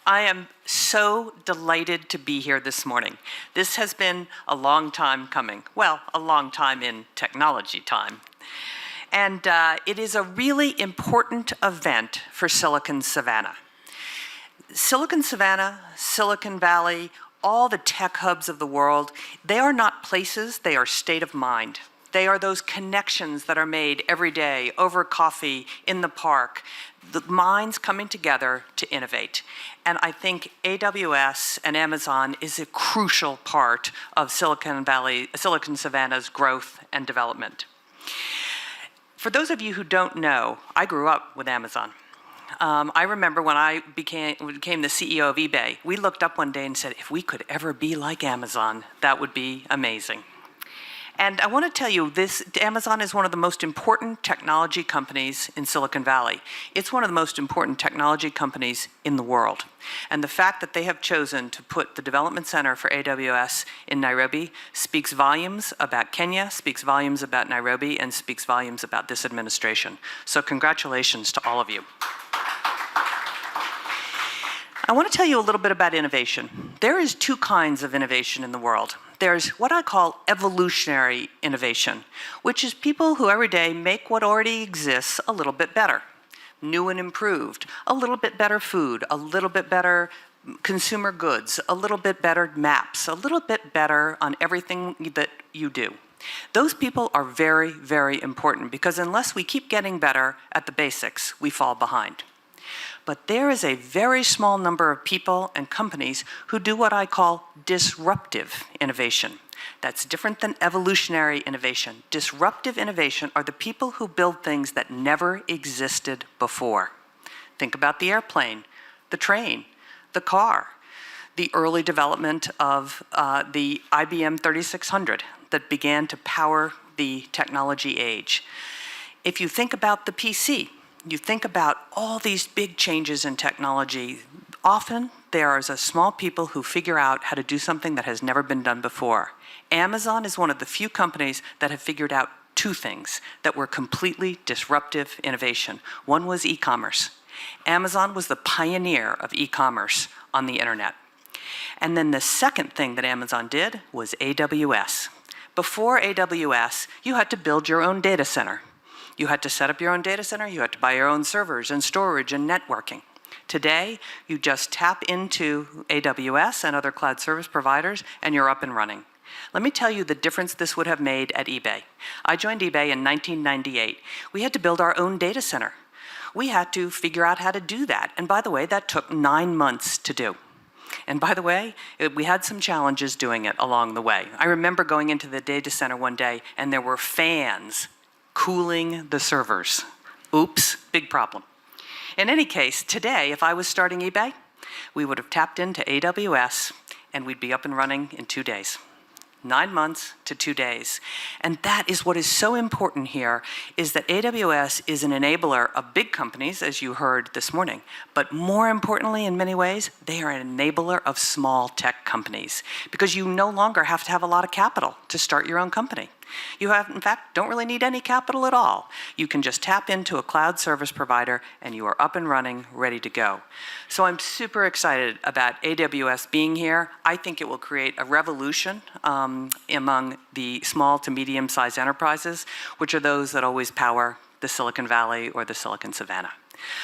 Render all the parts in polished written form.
I am so delighted to be here this morning. This has been a long time coming. Well, a long time in technology time. And it is a really important event for Silicon Savannah. Silicon Savannah, Silicon Valley, all the tech hubs of the world, they are not places, they are state of mind. They are those connections that are made every day over coffee, in the park, the minds coming together to innovate. And I think AWS and Amazon is a crucial part of Silicon Savannah's growth and development. For those of you who don't know, I grew up with Amazon. I remember when I became the CEO of eBay, we looked up one day and said, if we could ever be like Amazon, that would be amazing. And I want to tell you, Amazon is one of the most important technology companies in Silicon Valley. It's one of the most important technology companies in the world. And the fact that they have chosen to put the development center for AWS in Nairobi speaks volumes about Kenya, speaks volumes about Nairobi, and speaks volumes about this administration. So congratulations to all of you. I want to tell you a little bit about innovation. There is two kinds of innovation in the world. There's what I call evolutionary innovation, which is people who every day make what already exists a little bit better, new and improved, a little bit better food, a little bit better consumer goods, a little bit better maps, a little bit better on everything that you do. Those people are very, very important because unless we keep getting better at the basics, we fall behind. But there is a very small number of people and companies who do what I call disruptive innovation. That's different than evolutionary innovation. Disruptive innovation are the people who build things that never existed before. Think about the airplane, the train, the car, the early development of the IBM 3600 that began to power the technology age. If you think about the PC, you think about all these big changes in technology, often there is a small people who figure out how to do something that has never been done before. Amazon is one of the few companies that have figured out two things that were completely disruptive innovation. One was e-commerce. Amazon was the pioneer of e-commerce on the internet. And then the second thing that Amazon did was AWS. Before AWS, you had to build your own data center. You had to set up your own data center, you had to buy your own servers and storage and networking. Today, you just tap into AWS and other cloud service providers and you're up and running. Let me tell you the difference this would have made at eBay. I joined eBay in 1998. We had to build our own data center. We had to figure out how to do that. And by the way, that took 9 months to do. And by the way, we had some challenges doing it along the way. I remember going into the data center one day and there were fans cooling the servers. Oops, big problem. In any case, today, if I was starting eBay, we would have tapped into AWS and we'd be up and running in 2 days. 9 months to 2 days. And that is what is so important here, is that AWS is an enabler of big companies, as you heard this morning. But more importantly, in many ways, they are an enabler of small tech companies because you no longer have to have a lot of capital to start your own company. You have, in fact, don't really need any capital at all. You can just tap into a cloud service provider and you are up and running, ready to go. So I'm super excited about AWS being here. I think it will create a revolution among the small to medium-sized enterprises, which are those that always power the Silicon Valley or the Silicon Savannah.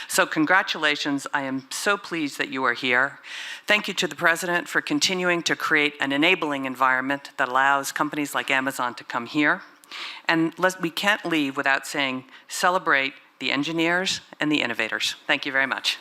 So congratulations, I am so pleased that you are here. Thank you to the President for continuing to create an enabling environment that allows companies like Amazon to come here. And we can't leave without saying, celebrate the engineers and the innovators. Thank you very much.